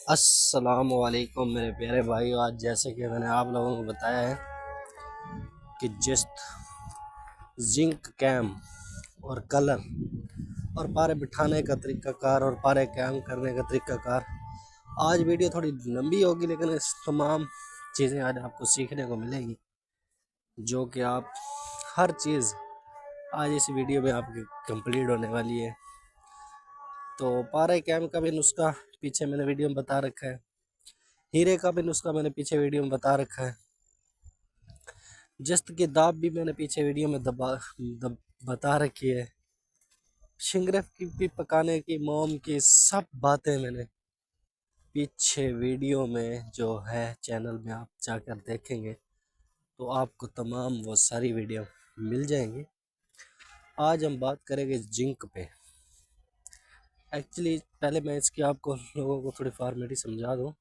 अस्सलामुअलैकुम मेरे प्यारे भाई। आज जैसे कि मैंने आप लोगों को बताया है कि जिस्त जिंक कैम और कलर और पारे बिठाने का तरीक़ाकार और पारे कैम करने का तरीक़ाकार। आज वीडियो थोड़ी लंबी होगी लेकिन इस तमाम चीज़ें आज आपको सीखने को मिलेगी जो कि आप हर चीज़ आज इस वीडियो में आपकी कंप्लीट होने वाली है। तो पारे कैम का भी नुस्खा पीछे मैंने वीडियो में बता रखा है, हीरे का भी नुस्खा मैंने पीछे वीडियो में बता रखा है, जिस्त की दाब भी मैंने पीछे वीडियो में बता रखी है, शिंगरेफ की भी पकाने की, मोम की सब बातें मैंने पीछे वीडियो में जो है चैनल में आप जाकर देखेंगे तो आपको तमाम वो सारी वीडियो मिल जाएंगी। आज हम बात करेंगे जिंक पे। एक्चुअली पहले मैं इसकी आपको लोगों को थोड़ी फॉर्मेलिटी समझा दूँ,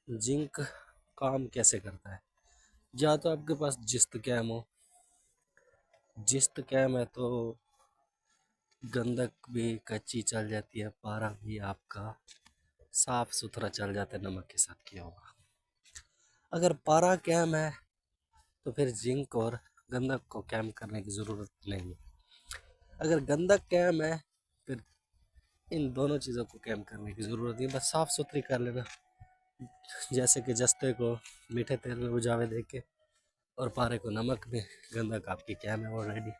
जिंक काम कैसे करता है। या तो आपके पास जिस्त कैम हो, जिस्त कैम है तो गंधक भी कच्ची चल जाती है, पारा भी आपका साफ सुथरा चल जाता है नमक के साथ किया हुआ। अगर पारा कैम है तो फिर जिंक और गंधक को कैम करने की ज़रूरत नहीं है। अगर गंधक कैम है फिर इन दोनों चीज़ों को कैम करने की ज़रूरत नहीं, बस साफ़ सुथरी कर लेना। जैसे कि जस्ते को मीठे तेल में बुझावे दे के और पारे को नमक में, गंधक आपकी कैम है ऑलरेडी।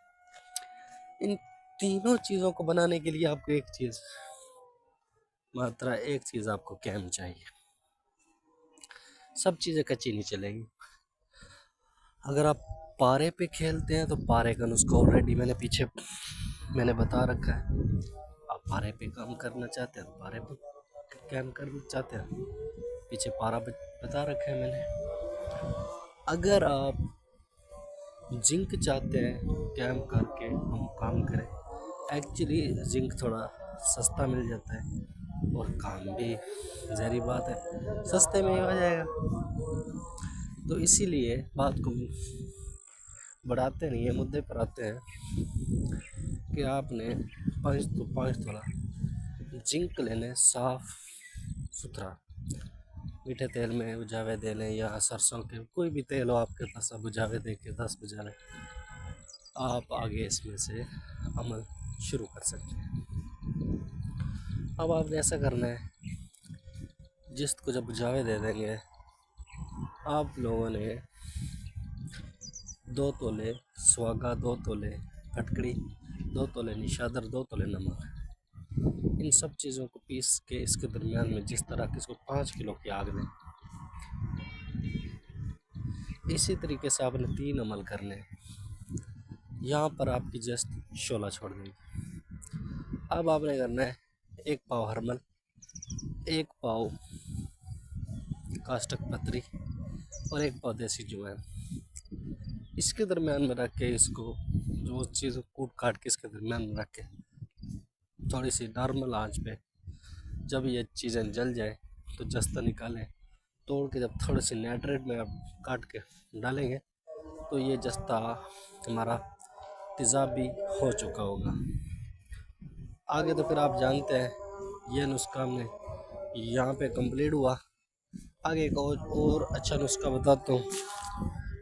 इन तीनों चीज़ों को बनाने के लिए आपको एक चीज़ आपको कैम चाहिए। सब चीज़ें कच्ची नहीं चलेगी। अगर आप पारे पे खेलते हैं तो पारे का नुस्खा ऑलरेडी मैंने बता रखा है। आप पारे पे काम करना चाहते हैं तो पारे पे कैम करना चाहते हैं, पीछे पारा बता रखा है मैंने। अगर आप जिंक चाहते हैं कैम करके हम काम करें, एक्चुअली जिंक थोड़ा सस्ता मिल जाता है और काम भी ज़ाहिर बात है सस्ते में ही हो जाएगा। तो इसीलिए बात को बढ़ाते नहीं है, मुद्दे पर आते हैं कि आपने 5 तोला जिंक लेने, साफ सुथरा मीठे तेल में बुझावे दे लें या सरसों के कोई भी तेल हो आपके पास, बुझावे दे के 10 बुझा लें, आप आगे इसमें से अमल शुरू कर सकते हैं। अब आपने ऐसा करना है, जिस्त को जब बुझावे दे देंगे आप लोगों ने 2 तोले सुहागा, 2 तोले खटकड़ी, 2 तोले निशादर, 2 तोले नमक, इन सब चीज़ों को पीस के इसके दरमियान में जिस तरह कि इसको 5 किलो की आग दें, इसी तरीके से आपने 3 अमल करने हैं। यहाँ पर आपकी जस्त शोला छोड़ देगी। अब आपने करना है 1 पाव हरमल, 1 पाव काष्टक पत्री और 1 पाव देसी जुआन। इसके दरमियान में रख के इसको जो चीज़ कूट काट के इसके दरमियान में रख के थोड़ी सी नॉर्मल आंच पे जब ये चीज़ें जल जाए तो जस्ता निकालें, तोड़ के जब थोड़ी सी नाइट्रेट में आप काट के डालेंगे तो ये जस्ता हमारा तेज़ाब भी हो चुका होगा। आगे तो फिर आप जानते हैं ये नुस्खा हमने यहाँ पे कंप्लीट हुआ। आगे एक और अच्छा नुस्खा बताता हूँ,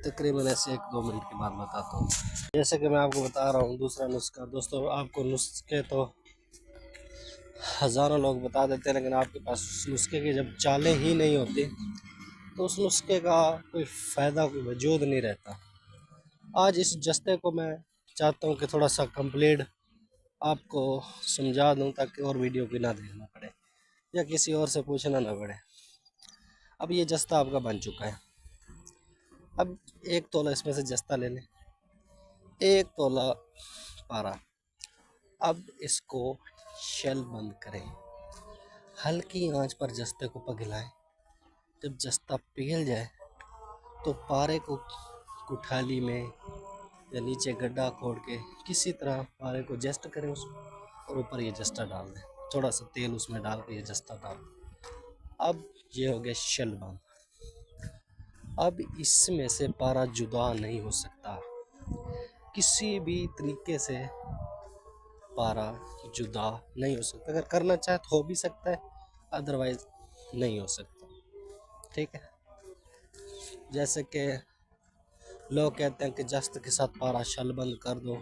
तकरीबन ऐसे 1-2 मिनट के बाद बताता हूँ। जैसे कि मैं आपको बता रहा हूँ दूसरा नुस्खा। दोस्तों आपको नुस्खे तो हज़ारों लोग बता देते हैं लेकिन आपके पास उस नुस्खे की जब चालें ही नहीं होती तो उस नुस्खे का कोई फ़ायदा, कोई वजूद नहीं रहता। आज इस जस्ते को मैं चाहता हूँ कि थोड़ा सा कंप्लीट आपको समझा दूँ ताकि और वीडियो भी ना देखना पड़े या किसी और से पूछना ना पड़े। अब ये जस्ता आपका बन चुका है। अब 1 तोला इसमें से जस्ता ले लें, 1 तोला पारा। अब इसको शेल बंद करें, हल्की आंच पर जस्ते को पिघलाएं। जब जस्ता पिघल जाए तो पारे को कुठाली में या नीचे गड्ढा खोद के किसी तरह पारे को जस्ट करें उसमें और ऊपर ये जस्ता डाल दें, थोड़ा सा तेल उसमें डाल के ये जस्ता डाल दें। अब ये हो गया शेल बंद। अब इसमें से पारा जुदा नहीं हो सकता, किसी भी तरीके से पारा जुदा नहीं हो सकता। अगर करना चाहे तो हो भी सकता है, अदरवाइज़ नहीं हो सकता। ठीक है, जैसे कि लोग कहते हैं कि जस्त के साथ पारा शल बंद कर दो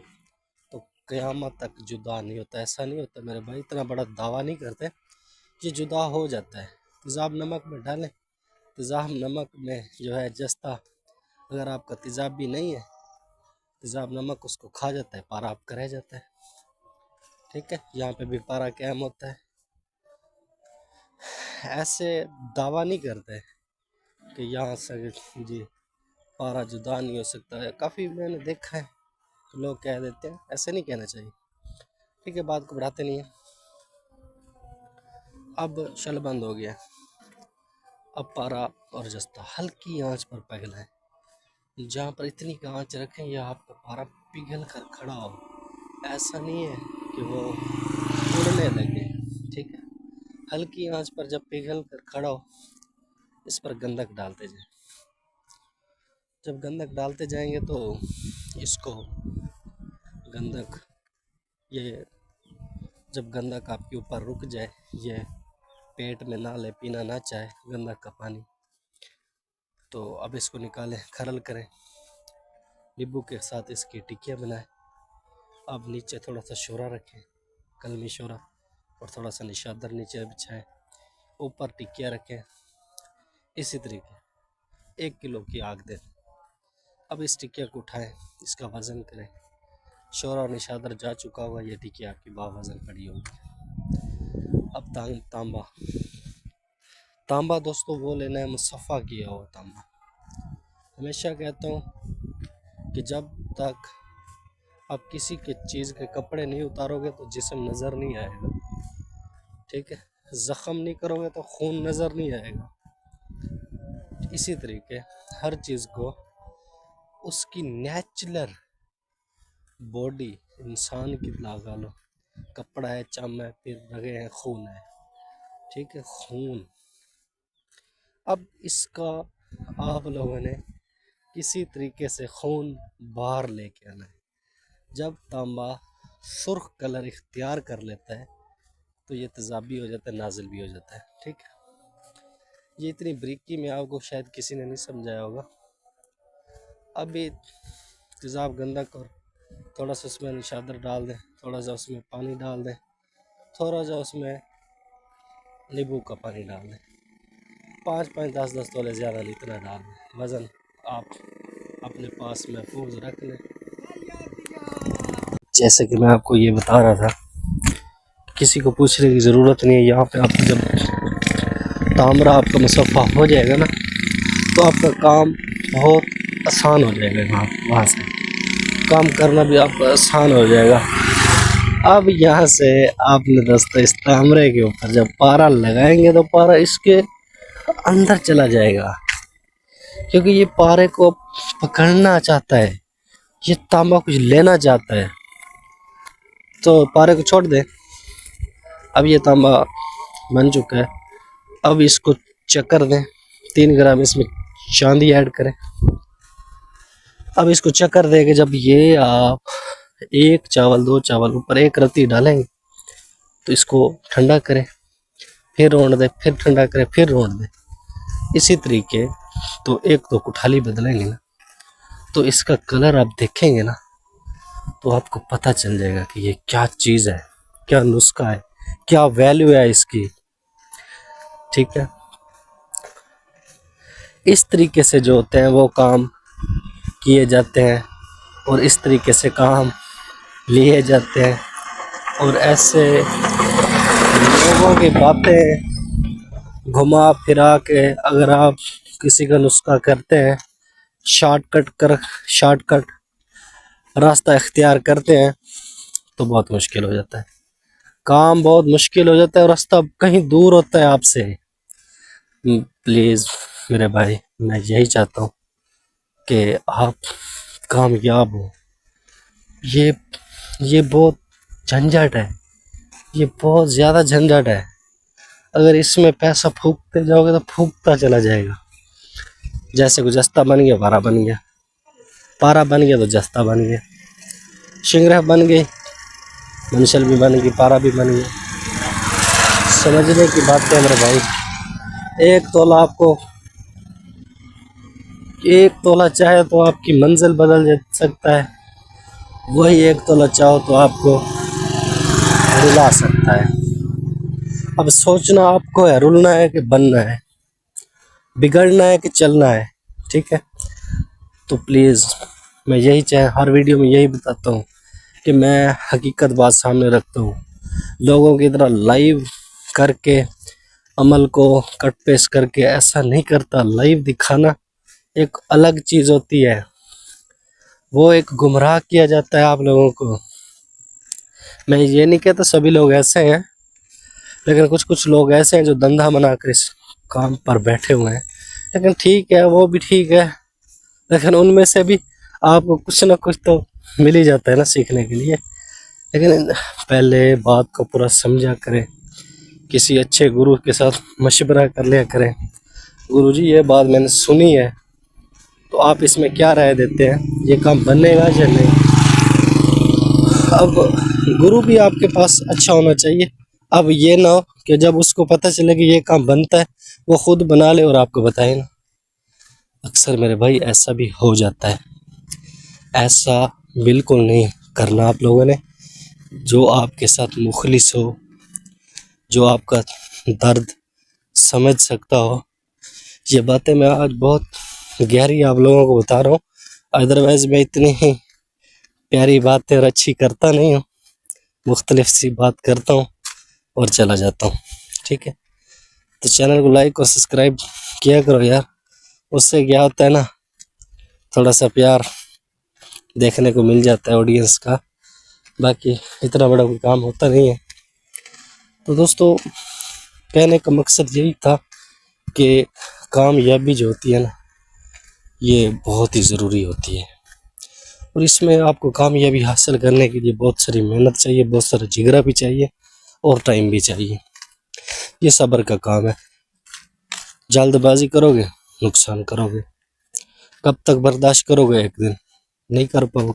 तो क़यामत तक जुदा नहीं होता। ऐसा नहीं होता मेरे भाई, इतना बड़ा दावा नहीं करते। ये जुदा हो जाता है। तेज़ाब नमक में डालें, तेज़ाब नमक में जो है जस्ता, अगर आपका तेज़ाब भी नहीं है, तेज़ाब नमक उसको खा जाता है, पारा आपका रह जाता है। ठीक है, यहाँ पे भी पारा कायम होता है। ऐसे दावा नहीं करते कि यहाँ से जी पारा जुदा नहीं हो सकता है। काफ़ी मैंने देखा है तो लोग कह देते हैं, ऐसे नहीं कहना चाहिए। ठीक है, बात को बढ़ाते नहीं है। अब शल बंद हो गया, अब पारा और जस्ता हल्की आंच पर पिघला है। जहाँ पर इतनी का आंच रखें या आपका पारा पिघल कर खड़ा हो, ऐसा नहीं है कि वो उड़ने लगे। ठीक है, हल्की आंच पर जब पिघल कर खड़ा हो, इस पर गंधक डालते जाए। जब गंधक डालते जाएंगे तो इसको गंधक, ये जब गंधक आपके ऊपर रुक जाए, ये पेट में ना ले, पीना ना चाहे गंधक का पानी, तो अब इसको निकालें, खरल करें, नींबू के साथ इसकी टिक्कियाँ बनाएं। अब नीचे थोड़ा सा शोरा रखें, कलमी शोरा, और थोड़ा सा निशादर नीचे बिछाएं, ऊपर टिक्कियाँ रखें। इसी तरीके 1 किलो की आग दें। अब इस टिक्किया को उठाएं, इसका वज़न करें। शोरा और निशादर जा चुका होगा, ये टिक्किया आपकी बावज़न पड़ी होगी। अब तांबा, तांबा दोस्तों वो लेना है मुसफ़्फ़ा किया हुआ तांबा। हमेशा कहता हूँ कि जब तक आप किसी के चीज़ के कपड़े नहीं उतारोगे तो जिस्म नज़र नहीं आएगा। ठीक है, ज़ख़म नहीं करोगे तो खून नज़र नहीं आएगा। इसी तरीके हर चीज़ को उसकी नेचुरल बॉडी, इंसान की लगा लो, कपड़ा है, चम है, फिर रगे हैं, खून है। ठीक है, खून। अब इसका आप लोगों ने किसी तरीके से खून बाहर लेके आना है। जब तांबा सुर्ख कलर इख्तियार कर लेता है तो ये तेज़ाबी हो जाता है, नाजिल भी हो जाता है। ठीक है, ये इतनी बारीकी में आपको शायद किसी ने नहीं समझाया होगा। अभी तेज़ाब गंधक और थोड़ा सा उसमें निशादर डाल दें, थोड़ा सा उसमें पानी डाल दें, थोड़ा सा उसमें नींबू का पानी डाल दें, 5-5, 10-10 तोले ज़्यादा नहीं, इतना डाल दें। वज़न आप अपने पास महफूज रख लें। जैसे कि मैं आपको ये बता रहा था, किसी को पूछने की ज़रूरत नहीं है। यहाँ पे आपको जब तांबरा आपका मुसफ़्फ़ा हो जाएगा ना, तो आपका काम बहुत आसान हो जाएगा। वहाँ से काम करना भी आपका आसान हो जाएगा। अब यहाँ से आपने दोस्तों इस तांबरे के ऊपर जब पारा लगाएंगे तो पारा इसके अंदर चला जाएगा, क्योंकि ये पारे को पकड़ना चाहता है, ये तांबा कुछ लेना चाहता है। तो पारे को छोड़ दें। अब ये तांबा बन चुका है, अब इसको चक्कर दें। 3 ग्राम इसमें चांदी ऐड करें। अब इसको चक्कर देंगे। जब ये आप 1 चावल 2 चावल ऊपर 1 रत्ती डालेंगे तो इसको ठंडा करें, फिर रोन दें, फिर ठंडा करें, फिर रोन दें। इसी तरीके तो 1-2 कुठाली बदलेंगे ना, तो इसका कलर आप देखेंगे ना तो आपको पता चल जाएगा कि ये क्या चीज़ है, क्या नुस्खा है, क्या वैल्यू है इसकी। ठीक है, इस तरीके से जो होते हैं वो काम किए जाते हैं और इस तरीके से काम लिए जाते हैं। और ऐसे लोगों की बातें घुमा फिरा के अगर आप किसी का नुस्खा करते हैं, शॉर्टकट रास्ता इख्तियार करते हैं तो बहुत मुश्किल हो जाता है, काम बहुत मुश्किल हो जाता है और रास्ता कहीं दूर होता है आपसे। प्लीज़ मेरे भाई, मैं यही चाहता हूँ कि आप कामयाब हो। ये बहुत झंझट है, ये बहुत ज़्यादा झंझट है। अगर इसमें पैसा फूकते जाओगे तो फूकता चला जाएगा। जैसे कोई जस्ता बन गया, पारा बन गया, पारा बन गया तो जस्ता बन गया, शिंगरह बन गई, मंशल भी बन गई, पारा भी बन गया। समझने की बात है मेरे भाई। एक तोला आपको, एक तोला चाहे तो आपकी मंजिल बदल सकता है, वही एक तोला चाहो तो आपको रुला सकता है। अब सोचना आपको है, रुलना है कि बनना है, बिगड़ना है कि चलना है। ठीक है, तो प्लीज़ मैं यही चाहे हर वीडियो में यही बताता हूँ कि मैं हकीकत बात सामने रखता हूँ। लोगों की तरह लाइव करके अमल को कट पेस्ट करके ऐसा नहीं करता। लाइव दिखाना एक अलग चीज़ होती है, वो एक गुमराह किया जाता है आप लोगों को। मैं ये नहीं कहता सभी लोग ऐसे हैं, लेकिन कुछ कुछ लोग ऐसे हैं जो धंधा बनाकर इस काम पर बैठे हुए हैं। लेकिन ठीक है, वो भी ठीक है, लेकिन उनमें से भी आपको कुछ ना कुछ तो मिल ही जाता है ना सीखने के लिए। लेकिन पहले बात को पूरा समझा करें, किसी अच्छे गुरु के साथ मशवरा कर लिया करें, गुरुजी ये बात मैंने सुनी है, तो आप इसमें क्या राय देते हैं, ये काम बनेगा या नहीं। अब गुरु भी आपके पास अच्छा होना चाहिए। अब ये ना हो कि जब उसको पता चले कि ये काम बनता है, वो खुद बना ले और आपको बताए ना। अक्सर मेरे भाई ऐसा भी हो जाता है। ऐसा बिल्कुल नहीं करना आप लोगों ने। जो आपके साथ मुखलिस हो, जो आपका दर्द समझ सकता हो, ये बातें मैं आज बहुत गहरी आप लोगों को बता रहा हूँ। अदरवाइज मैं इतनी ही प्यारी बातें और अच्छी करता नहीं हूँ, मुख्तलिफ सी बात करता हूँ और चला जाता हूँ। ठीक है, तो चैनल को लाइक और सब्सक्राइब किया करो यार। उससे क्या होता है ना, थोड़ा सा प्यार देखने को मिल जाता है ऑडियंस का। बाकी इतना बड़ा कोई काम होता नहीं है। तो दोस्तों, कहने का मकसद यही था कि कामयाबी जो होती है ना, ये बहुत ही ज़रूरी होती है, और इसमें आपको कामयाबी हासिल करने के लिए बहुत सारी मेहनत चाहिए, बहुत सारा जिगरा भी चाहिए और टाइम भी चाहिए। ये सब्र का काम है। जल्दबाजी करोगे नुकसान करोगे। कब तक बर्दाश्त करोगे, एक दिन नहीं कर पाओगे।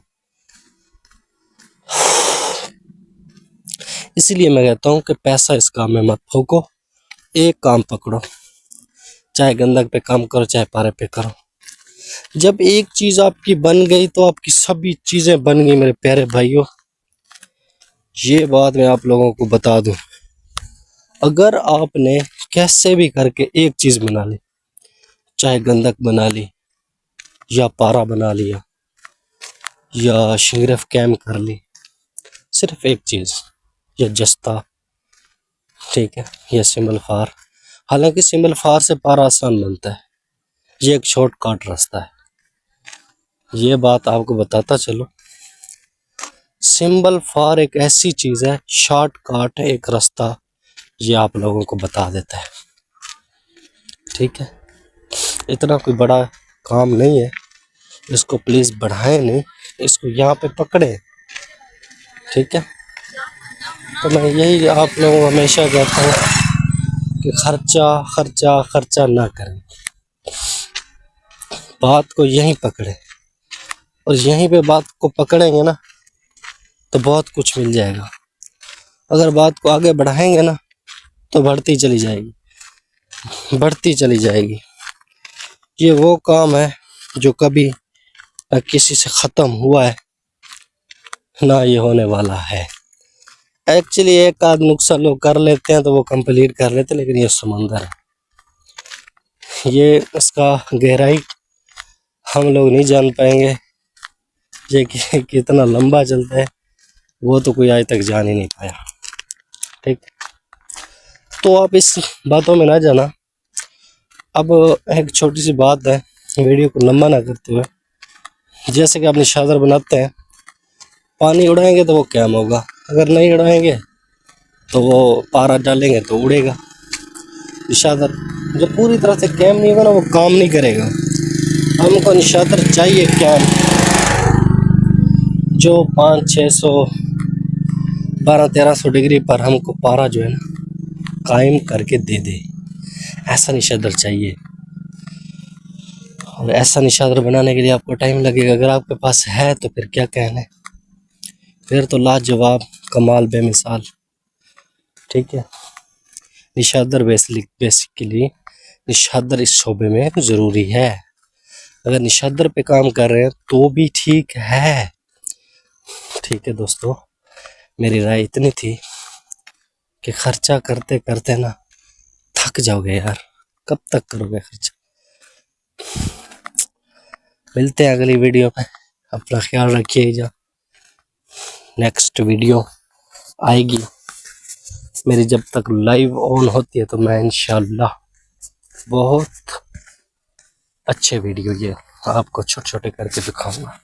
इसीलिए मैं कहता हूँ कि पैसा इस काम में मत फूको, एक काम पकड़ो, चाहे गंदक पे काम करो चाहे पारे पे करो। जब एक चीज आपकी बन गई तो आपकी सभी चीजें बन गई मेरे प्यारे भाइयों। ये बात मैं आप लोगों को बता दूं, अगर आपने कैसे भी करके एक चीज बना ली, चाहे गंदक बना ली या पारा बना लिया या शिंगरफ कैम कर ली, सिर्फ एक चीज, या जस्ता, ठीक है, या सिंबल फार। हालांकि सिंबल फार से पारा आसान बनता है, ये एक शॉर्टकट रास्ता है। ये बात आपको बताता चलो, सिंबल फार एक ऐसी चीज है, शॉर्टकट एक रास्ता, ये आप लोगों को बता देता है। ठीक है, इतना कोई बड़ा काम नहीं है, इसको प्लीज बढ़ाएं नहीं, इसको यहाँ पे पकड़े। ठीक है, तो मैं यही आप लोगों को हमेशा कहता हूँ कि खर्चा खर्चा खर्चा ना करें, बात को यहीं पकड़े, और यहीं पे बात को पकड़ेंगे ना तो बहुत कुछ मिल जाएगा। अगर बात को आगे बढ़ाएंगे ना तो बढ़ती चली जाएगी, बढ़ती चली जाएगी। ये वो काम है जो कभी ना किसी से ख़त्म हुआ है ना ये होने वाला है। एक्चुअली एक आध नुक्सा लोग कर लेते हैं तो वो कंप्लीट कर लेते हैं, लेकिन ये समंदर है, ये इसका गहराई हम लोग नहीं जान पाएंगे। ये कितना लंबा चलता है वो तो कोई आज तक जान ही नहीं पाया। ठीक, तो आप इस बातों में ना जाना। अब एक छोटी सी बात है, वीडियो को लंबा ना करते हुए, जैसे कि आप निशादर बनाते हैं, पानी उड़ाएंगे तो वो कैम होगा, अगर नहीं उड़ाएंगे तो वो पारा डालेंगे तो उड़ेगा। निशादर जब पूरी तरह से कैम नहीं होगा ना, वो काम नहीं करेगा। हमको निशादर चाहिए कैम, जो 500-600 1200-1300 डिग्री पर हमको पारा जो है ना कायम करके दे दे, ऐसा निशादर चाहिए। और ऐसा निशादर बनाने के लिए आपको टाइम लगेगा। अगर आपके पास है तो फिर क्या कहने, फिर तो लाजवाब, कमाल, बेमिसाल। ठीक है, निशादर बेसिकली निशादर इस शोबे में ज़रूरी है। अगर निशादर पे काम कर रहे हैं तो भी ठीक है। ठीक है दोस्तों, मेरी राय इतनी थी कि खर्चा करते करते ना थक जाओगे यार, कब तक करोगे खर्चा। मिलते हैं अगली वीडियो में, अपना ख्याल रखिएगा। नेक्स्ट वीडियो आएगी मेरी जब तक लाइव ऑन होती है, तो मैं इंशाल्लाह बहुत अच्छे वीडियो ये आपको छोटे छोटे करके दिखाऊंगा।